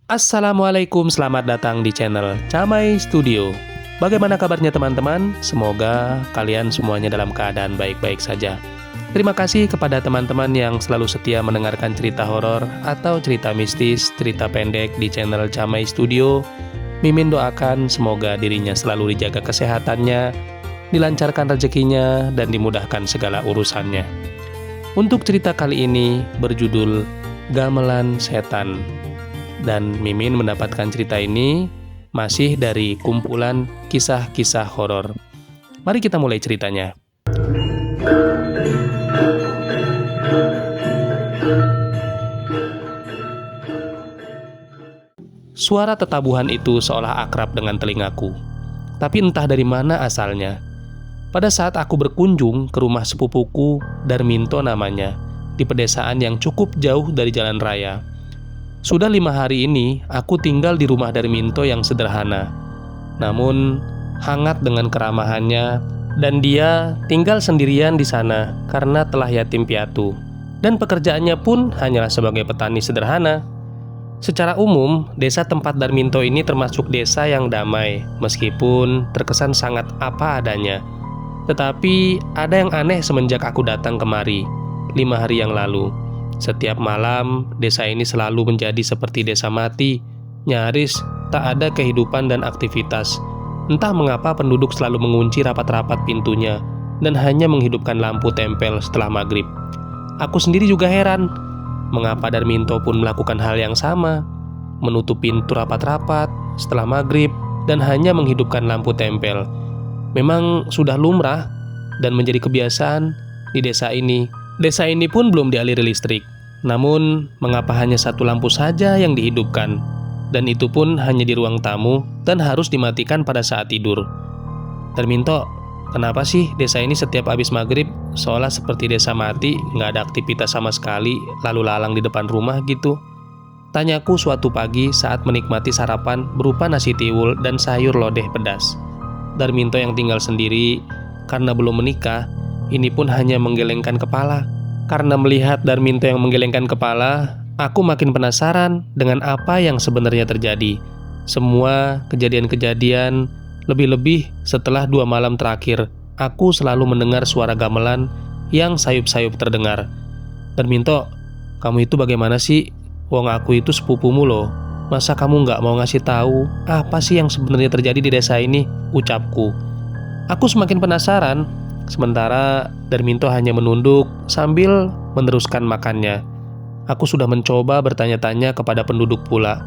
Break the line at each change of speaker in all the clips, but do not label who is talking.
Assalamualaikum, selamat datang di channel Camai Studio. Bagaimana kabarnya teman-teman? Semoga kalian semuanya dalam keadaan baik-baik saja. Terima kasih kepada teman-teman yang selalu setia mendengarkan cerita horor atau cerita mistis, cerita pendek di channel Camai Studio. Mimin doakan semoga dirinya selalu dijaga kesehatannya, dilancarkan rezekinya, dan dimudahkan segala urusannya. Untuk cerita kali ini berjudul Gamelan Setan. Dan Mimin mendapatkan cerita ini masih dari kumpulan kisah-kisah horor. Mari kita mulai ceritanya. Suara tetabuhan itu seolah akrab dengan telingaku. Tapi entah dari mana asalnya. Pada saat aku berkunjung ke rumah sepupuku, Darminto namanya, di pedesaan yang cukup jauh dari jalan raya. Sudah 5 hari ini, aku tinggal di rumah Darminto yang sederhana, namun hangat dengan keramahannya, dan dia tinggal sendirian di sana karena telah yatim piatu, dan pekerjaannya pun hanyalah sebagai petani sederhana. Secara umum, desa tempat Darminto ini termasuk desa yang damai, meskipun terkesan sangat apa adanya. Tetapi ada yang aneh semenjak aku datang kemari, 5 hari yang lalu. Setiap malam, desa ini selalu menjadi seperti desa mati. Nyaris tak ada kehidupan dan aktivitas. Entah mengapa penduduk selalu mengunci rapat-rapat pintunya dan hanya menghidupkan lampu tempel setelah maghrib. Aku sendiri juga heran, mengapa Darminto pun melakukan hal yang sama, menutup pintu rapat-rapat setelah maghrib dan hanya menghidupkan lampu tempel. Memang sudah lumrah dan menjadi kebiasaan di desa ini. Desa ini pun belum dialiri listrik. Namun, mengapa hanya satu lampu saja yang dihidupkan? Dan itu pun hanya di ruang tamu dan harus dimatikan pada saat tidur. Darminto, kenapa sih desa ini setiap habis maghrib seolah seperti desa mati, nggak ada aktivitas sama sekali, lalu lalang di depan rumah gitu? Tanyaku suatu pagi saat menikmati sarapan berupa nasi tiwul dan sayur lodeh pedas. Darminto yang tinggal sendiri karena belum menikah, ini pun hanya menggelengkan kepala. Karena melihat Darminto yang menggelengkan kepala, aku makin penasaran dengan apa yang sebenarnya terjadi. Semua kejadian-kejadian, lebih-lebih setelah 2 malam terakhir, aku selalu mendengar suara gamelan yang sayup-sayup terdengar. Darminto, kamu itu bagaimana sih? Wong aku itu sepupumu loh. Masa kamu nggak mau ngasih tahu apa sih yang sebenarnya terjadi di desa ini? Ucapku. Aku semakin penasaran. Sementara Darminto hanya menunduk sambil meneruskan makannya. Aku sudah mencoba bertanya-tanya kepada penduduk pula.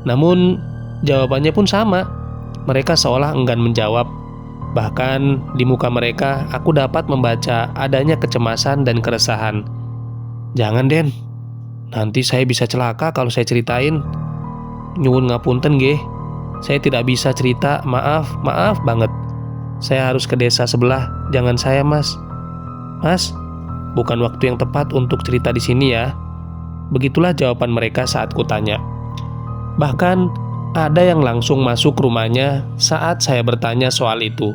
Namun jawabannya pun sama. Mereka seolah enggan menjawab. Bahkan di muka mereka aku dapat membaca adanya kecemasan dan keresahan. Jangan Den, nanti saya bisa celaka kalau saya ceritain. Nyuwun ngapunten nggih. Saya tidak bisa cerita, maaf banget. Saya harus ke desa sebelah, jangan saya Mas. Mas, bukan waktu yang tepat untuk cerita di sini ya. Begitulah jawaban mereka saat kutanya. Bahkan ada yang langsung masuk rumahnya saat saya bertanya soal itu.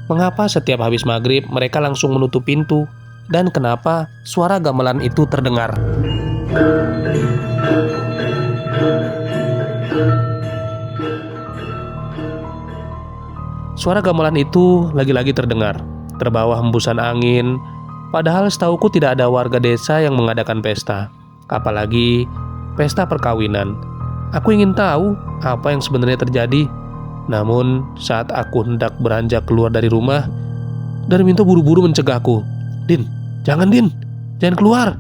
Mengapa setiap habis maghrib mereka langsung menutup pintu? Dan kenapa suara gamelan itu terdengar? Suara gamelan itu lagi-lagi terdengar, terbawa hembusan angin. Padahal setauku tidak ada warga desa yang mengadakan pesta, apalagi pesta perkawinan. Aku ingin tahu apa yang sebenarnya terjadi. Namun saat aku hendak beranjak keluar dari rumah, Darminto buru-buru mencegahku. Din, jangan keluar.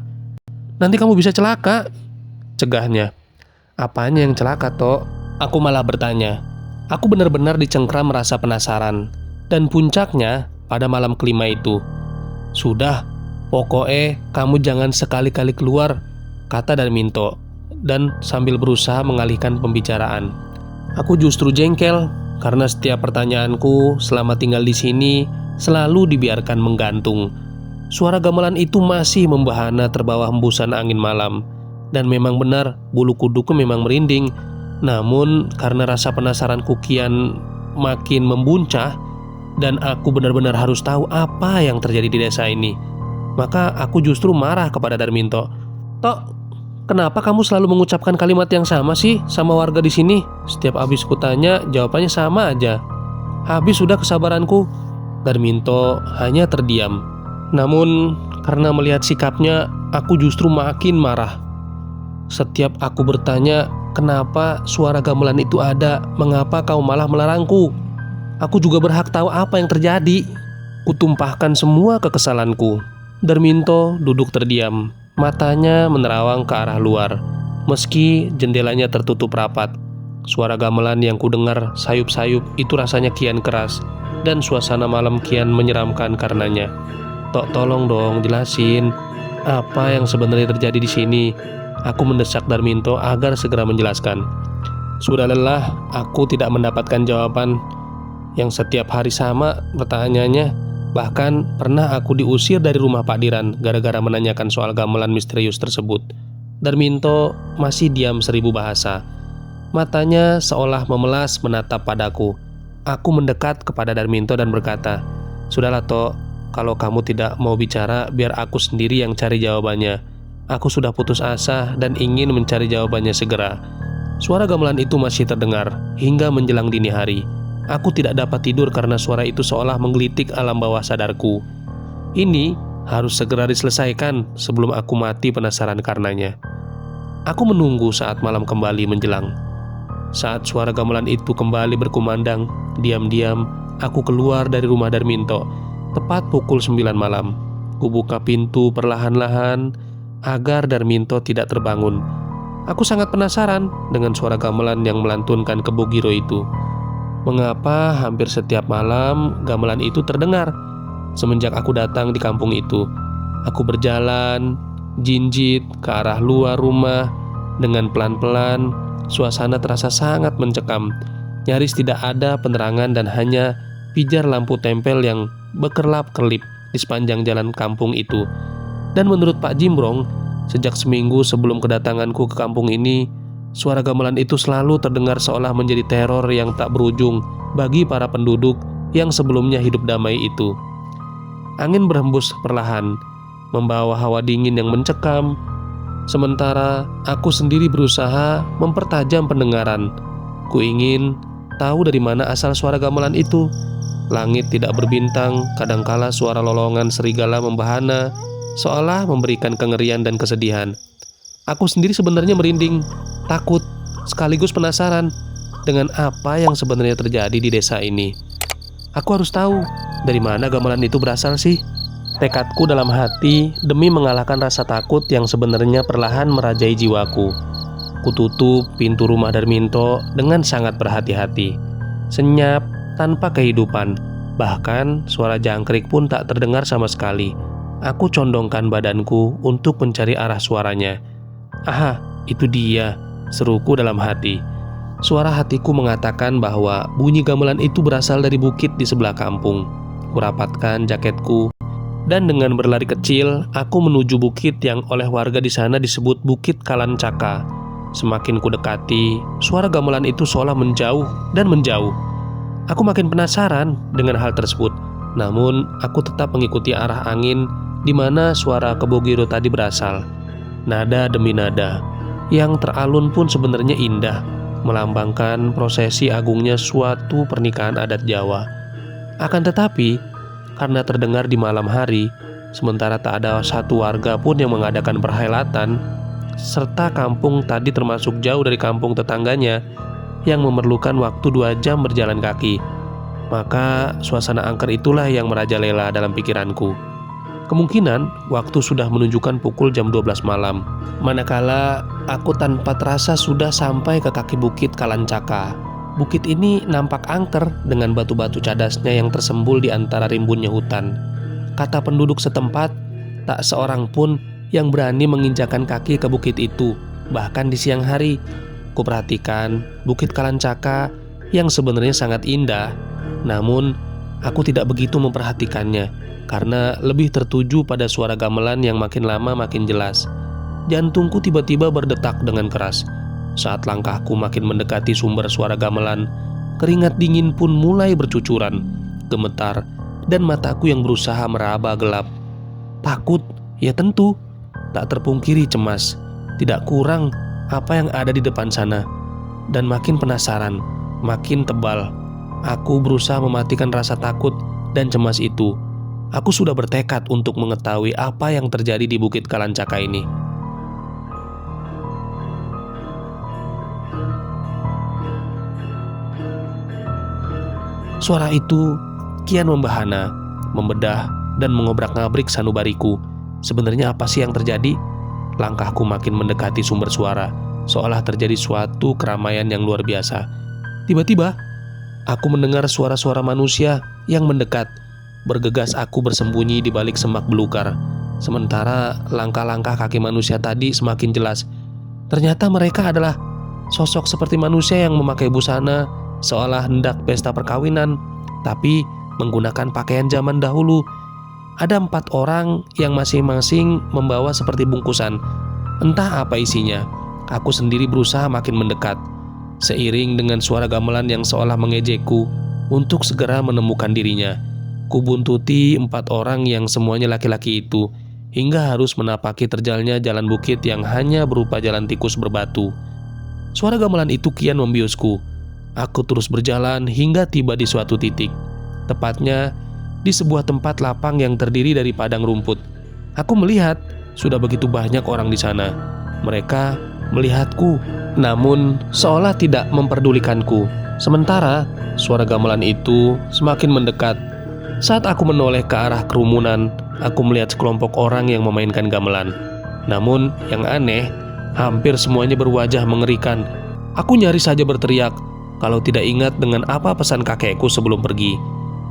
Nanti kamu bisa celaka, cegahnya. Apanya yang celaka, Tok? Aku malah bertanya. Aku benar-benar dicengkram merasa penasaran. Dan puncaknya pada malam kelima itu. Sudah, pokoknya kamu jangan sekali-kali keluar, kata Darminto, dan sambil berusaha mengalihkan pembicaraan. Aku justru jengkel karena setiap pertanyaanku selama tinggal di sini selalu dibiarkan menggantung. Suara gamelan itu masih membahana terbawa hembusan angin malam. Dan memang benar, bulu kuduku memang merinding. Namun karena rasa penasaranku kian makin membuncah dan aku benar-benar harus tahu apa yang terjadi di desa ini, maka aku justru marah kepada Darminto. Tok, Kenapa kamu selalu mengucapkan kalimat yang sama sih sama warga di sini? Setiap habis kutanya, jawabannya sama aja. Habis sudah kesabaranku. Darminto hanya terdiam. Namun, karena melihat sikapnya, aku justru makin marah. Setiap aku bertanya, kenapa suara gamelan itu ada? Mengapa kau malah melarangku? Aku juga berhak tahu apa yang terjadi. Kutumpahkan semua kekesalanku. Darminto duduk terdiam. Matanya menerawang ke arah luar, meski jendelanya tertutup rapat. Suara gamelan yang kudengar sayup-sayup itu rasanya kian keras, dan suasana malam kian menyeramkan karenanya. Tolong dong jelasin, apa yang sebenarnya terjadi di sini? Aku mendesak Darminto agar segera menjelaskan. Sudah lelah, aku tidak mendapatkan jawaban yang setiap hari sama pertanyaannya. Bahkan pernah aku diusir dari rumah Pak Diran gara-gara menanyakan soal gamelan misterius tersebut. Darminto masih diam seribu bahasa. Matanya seolah memelas menatap padaku. Aku mendekat kepada Darminto dan berkata, "Sudahlah Tok, kalau kamu tidak mau bicara, biar aku sendiri yang cari jawabannya. Aku sudah putus asa dan ingin mencari jawabannya segera." Suara gamelan itu masih terdengar hingga menjelang dini hari. Aku tidak dapat tidur karena suara itu seolah menggelitik alam bawah sadarku. Ini harus segera diselesaikan sebelum aku mati penasaran karenanya. Aku menunggu saat malam kembali menjelang. Saat suara gamelan itu kembali berkumandang, diam-diam aku keluar dari rumah Darminto. Tepat pukul 9 malam. Kubuka pintu perlahan-lahan agar Darminto tidak terbangun. Aku sangat penasaran dengan suara gamelan yang melantunkan Kebogiro itu. Mengapa hampir setiap malam gamelan itu terdengar? Semenjak aku datang di kampung itu, aku berjalan jinjit ke arah luar rumah dengan pelan-pelan. Suasana terasa sangat mencekam. Nyaris tidak ada penerangan dan hanya pijar lampu tempel yang berkerlap-kerlip di sepanjang jalan kampung itu. Dan menurut Pak Jimbrong, sejak seminggu sebelum kedatanganku ke kampung ini, suara gamelan itu selalu terdengar seolah menjadi teror yang tak berujung bagi para penduduk yang sebelumnya hidup damai itu. Angin berhembus perlahan, membawa hawa dingin yang mencekam. Sementara aku sendiri berusaha mempertajam pendengaran. Ku ingin tahu dari mana asal suara gamelan itu. Langit tidak berbintang, kadangkala suara lolongan serigala membahana, seolah memberikan kengerian dan kesedihan. Aku sendiri sebenarnya merinding, takut, sekaligus penasaran dengan apa yang sebenarnya terjadi di desa ini. Aku harus tahu dari mana gamelan itu berasal sih. Tekadku dalam hati demi mengalahkan rasa takut yang sebenarnya perlahan merajai jiwaku. Kututup pintu rumah Darminto dengan sangat berhati-hati. Senyap, tanpa kehidupan. Bahkan suara jangkrik pun tak terdengar sama sekali. Aku condongkan badanku untuk mencari arah suaranya. "Aha, itu dia," seruku dalam hati. Suara hatiku mengatakan bahwa bunyi gamelan itu berasal dari bukit di sebelah kampung. Kurapatkan jaketku, dan dengan berlari kecil, aku menuju bukit yang oleh warga di sana disebut Bukit Kalancaka. Semakin kudekati, suara gamelan itu seolah menjauh dan menjauh. Aku makin penasaran dengan hal tersebut. Namun, aku tetap mengikuti arah angin di mana suara Kebogiro tadi berasal. Nada demi nada yang teralun pun sebenarnya indah, melambangkan prosesi agungnya suatu pernikahan adat Jawa. Akan tetapi, karena terdengar di malam hari, sementara tak ada satu warga pun yang mengadakan perhelatan, serta kampung tadi termasuk jauh dari kampung tetangganya yang memerlukan waktu 2 jam berjalan kaki, maka suasana angker itulah yang merajalela dalam pikiranku. Kemungkinan waktu sudah menunjukkan pukul jam 12 malam, manakala aku tanpa terasa sudah sampai ke kaki Bukit Kalancaka. Bukit ini nampak angker dengan batu-batu cadasnya yang tersembul di antara rimbunnya hutan. Kata penduduk setempat, tak seorang pun yang berani menginjakan kaki ke bukit itu, bahkan di siang hari. Kuperhatikan Bukit Kalancaka yang sebenarnya sangat indah, namun aku tidak begitu memperhatikannya karena lebih tertuju pada suara gamelan yang makin lama makin jelas. Jantungku tiba-tiba berdetak dengan keras. Saat langkahku makin mendekati sumber suara gamelan, keringat dingin pun mulai bercucuran, gemetar, dan mataku yang berusaha meraba gelap. Takut, ya tentu. Tak terpungkiri cemas. tidak kurang apa yang ada di depan sana. Dan makin penasaran, makin tebal. Aku berusaha mematikan rasa takut dan cemas itu. Aku sudah bertekad untuk mengetahui apa yang terjadi di Bukit Kalancaka ini. Suara itu kian membahana, membedah, dan mengobrak-ngabrik sanubariku. Sebenarnya apa sih yang terjadi? Langkahku makin mendekati sumber suara, seolah terjadi suatu keramaian yang luar biasa. Tiba-tiba, aku mendengar suara-suara manusia yang mendekat. Bergegas aku bersembunyi di balik semak belukar. Sementara langkah-langkah kaki manusia tadi semakin jelas. Ternyata mereka adalah sosok seperti manusia yang memakai busana, seolah hendak pesta perkawinan, tapi menggunakan pakaian zaman dahulu. Ada 4 orang yang masing-masing membawa seperti bungkusan. Entah apa isinya. Aku sendiri berusaha makin mendekat, seiring dengan suara gamelan yang seolah mengejekku untuk segera menemukan dirinya. Kubuntuti 4 orang yang semuanya laki-laki itu, hingga harus menapaki terjalnya jalan bukit yang hanya berupa jalan tikus berbatu. Suara gamelan itu kian membiusku. Aku terus berjalan hingga tiba di suatu titik, tepatnya di sebuah tempat lapang yang terdiri dari padang rumput. Aku melihat sudah begitu banyak orang di sana. Mereka melihatku, namun seolah tidak memperdulikanku. Sementara suara gamelan itu semakin mendekat. Saat aku menoleh ke arah kerumunan, aku melihat sekelompok orang yang memainkan gamelan. Namun yang aneh, hampir semuanya berwajah mengerikan. Aku nyaris saja berteriak kalau tidak ingat dengan apa pesan kakekku sebelum pergi.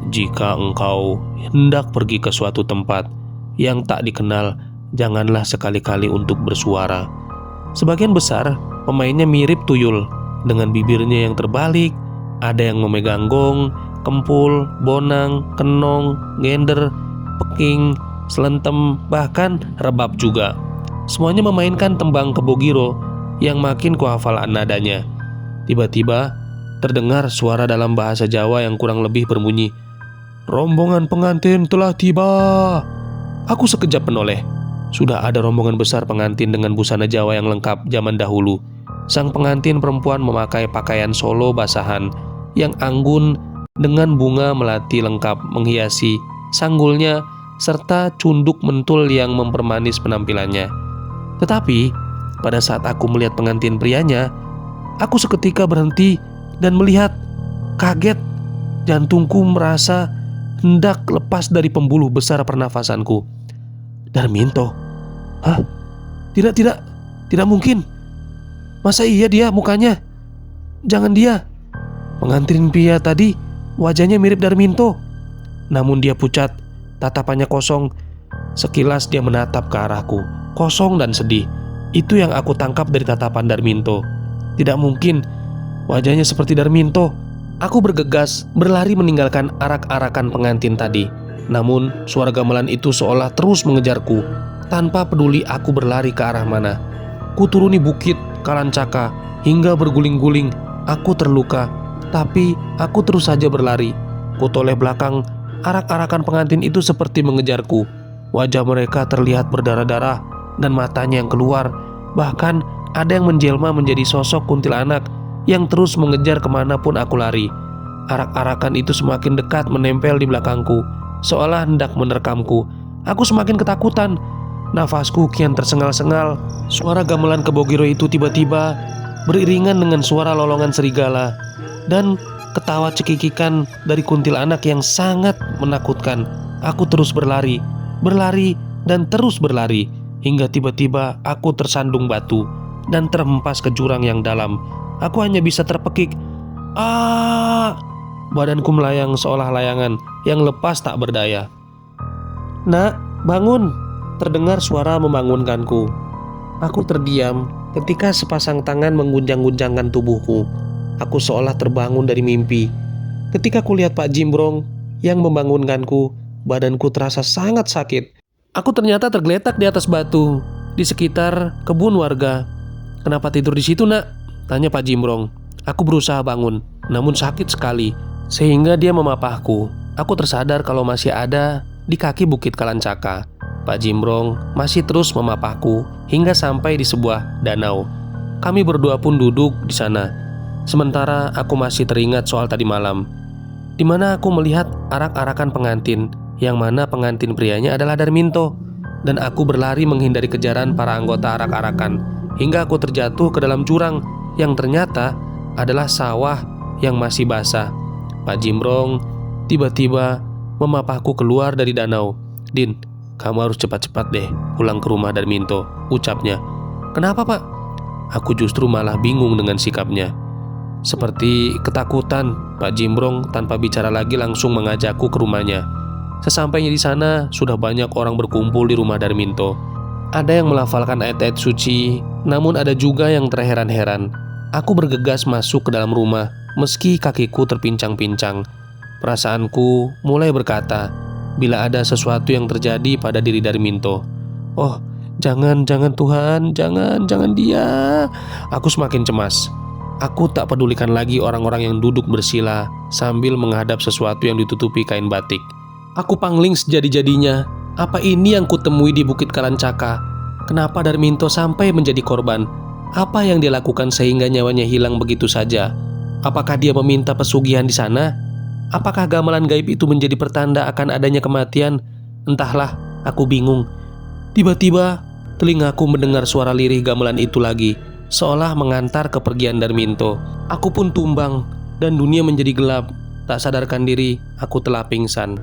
Jika engkau hendak pergi ke suatu tempat yang tak dikenal, janganlah sekali-kali untuk bersuara. Sebagian besar pemainnya mirip tuyul, dengan bibirnya yang terbalik. Ada yang memegang gong, kempul, bonang, kenong, gender, peking, selentem, bahkan rebab juga. Semuanya memainkan tembang kebogiro yang makin kuhafal nadanya. Tiba-tiba terdengar suara dalam bahasa Jawa yang kurang lebih berbunyi, "Rombongan pengantin telah tiba." Aku sekejap menoleh. Sudah ada rombongan besar pengantin dengan busana Jawa yang lengkap zaman dahulu. Sang pengantin perempuan memakai pakaian solo basahan yang anggun dengan bunga melati lengkap menghiasi sanggulnya serta cunduk mentul yang mempermanis penampilannya. Tetapi pada saat aku melihat pengantin prianya, aku seketika berhenti dan melihat. Kaget, jantungku merasa hendak lepas dari pembuluh besar pernafasanku. Darminto? Hah? Tidak mungkin. Masa iya dia mukanya? Jangan dia. Pengantin pria tadi wajahnya mirip Darminto. Namun dia pucat, tatapannya kosong. Sekilas dia menatap ke arahku, kosong dan sedih. Itu yang aku tangkap dari tatapan Darminto. Tidak mungkin wajahnya seperti Darminto. Aku bergegas berlari meninggalkan arak-arakan pengantin tadi. Namun suara gamelan itu seolah terus mengejarku. Tanpa peduli aku berlari ke arah mana. Ku turuni bukit Kalancaka hingga berguling-guling. Aku terluka, tapi aku terus saja berlari. Ku toleh belakang. Arak-arakan pengantin itu seperti mengejarku. Wajah mereka terlihat berdarah-darah dan matanya yang keluar. Bahkan ada yang menjelma menjadi sosok kuntilanak yang terus mengejar kemanapun aku lari. Arak-arakan itu semakin dekat menempel di belakangku, seolah hendak menerkamku. Aku semakin ketakutan. Nafasku kian tersengal-sengal. Suara gamelan kebogiro itu tiba-tiba beriringan dengan suara lolongan serigala dan ketawa cekikikan dari kuntilanak yang sangat menakutkan. Aku terus berlari dan terus berlari hingga tiba-tiba aku tersandung batu dan terhempas ke jurang yang dalam. Aku hanya bisa terpekik. Badanku melayang seolah layangan yang lepas tak berdaya. "Nak, bangun!" Terdengar suara membangunkanku. Aku terdiam ketika sepasang tangan mengguncang-guncangkan tubuhku. Aku seolah terbangun dari mimpi. Ketika kulihat Pak Jimbrong yang membangunkanku, badanku terasa sangat sakit. Aku ternyata tergeletak di atas batu di sekitar kebun warga. "Kenapa tidur di situ, Nak?" tanya Pak Jimbrong. Aku berusaha bangun, namun sakit sekali, sehingga dia memapahku. Aku tersadar kalau masih ada di kaki Bukit Kalancaka. Pak Jimbrong masih terus memapahku hingga sampai di sebuah danau. Kami berdua pun duduk di sana. Sementara aku masih teringat soal tadi malam, di mana aku melihat arak-arakan pengantin, yang mana pengantin prianya adalah Darminto. Dan aku berlari menghindari kejaran para anggota arak-arakan hingga aku terjatuh ke dalam jurang yang ternyata adalah sawah yang masih basah. Pak Jimbrong tiba-tiba memapahku keluar dari danau. "Din, kamu harus cepat-cepat deh pulang ke rumah Darminto," ucapnya. "Kenapa, Pak?" Aku justru malah bingung dengan sikapnya. Seperti ketakutan, Pak Jimbrong tanpa bicara lagi langsung mengajakku ke rumahnya. Sesampainya di sana, sudah banyak orang berkumpul di rumah Darminto. Ada yang melafalkan ayat-ayat suci, namun ada juga yang terheran-heran. Aku bergegas masuk ke dalam rumah, meski kakiku terpincang-pincang. Perasaanku mulai berkata, bila ada sesuatu yang terjadi pada diri Darminto. "Oh, jangan Tuhan, jangan dia." Aku semakin cemas. Aku tak pedulikan lagi orang-orang yang duduk bersila sambil menghadap sesuatu yang ditutupi kain batik. Aku pangling sejadi-jadinya. Apa ini yang kutemui di Bukit Kalancaka? Kenapa Darminto sampai menjadi korban? Apa yang dia lakukan sehingga nyawanya hilang begitu saja? Apakah dia meminta pesugihan di sana? Apakah gamelan gaib itu menjadi pertanda akan adanya kematian? Entahlah, aku bingung. Tiba-tiba, telingaku mendengar suara lirih gamelan itu lagi, seolah mengantar kepergian Darminto. Aku pun tumbang, dan dunia menjadi gelap. Tak sadarkan diri, aku telah pingsan.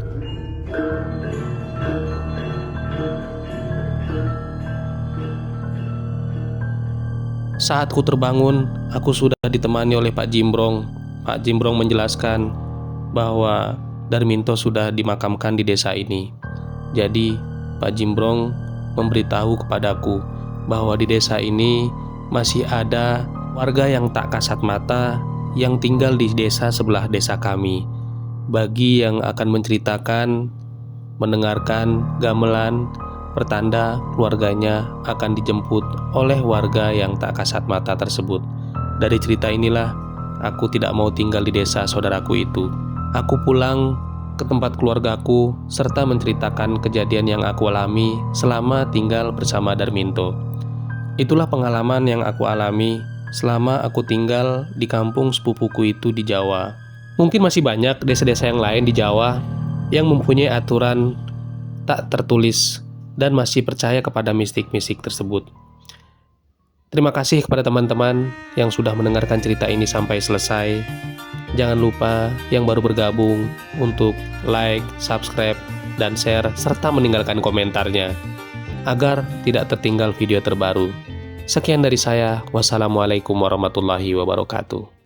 Saat ku terbangun, aku sudah ditemani oleh Pak Jimbrong. Pak Jimbrong menjelaskan bahwa Darminto sudah dimakamkan di desa ini. Jadi, Pak Jimbrong memberitahu kepadaku bahwa di desa ini masih ada warga yang tak kasat mata yang tinggal di desa sebelah desa kami. Bagi yang akan menceritakan, mendengarkan gamelan, pertanda keluarganya akan dijemput oleh warga yang tak kasat mata tersebut. Dari cerita inilah, aku tidak mau tinggal di desa saudaraku itu. Aku pulang ke tempat keluargaku serta menceritakan kejadian yang aku alami selama tinggal bersama Darminto. Itulah pengalaman yang aku alami selama aku tinggal di kampung sepupuku itu di Jawa. Mungkin masih banyak desa-desa yang lain di Jawa yang mempunyai aturan tak tertulis dan masih percaya kepada mistik-mistik tersebut. Terima kasih kepada teman-teman yang sudah mendengarkan cerita ini sampai selesai. Jangan lupa yang baru bergabung untuk like, subscribe, dan share, serta meninggalkan komentarnya agar tidak tertinggal video terbaru. Sekian dari saya. Wassalamualaikum warahmatullahi wabarakatuh.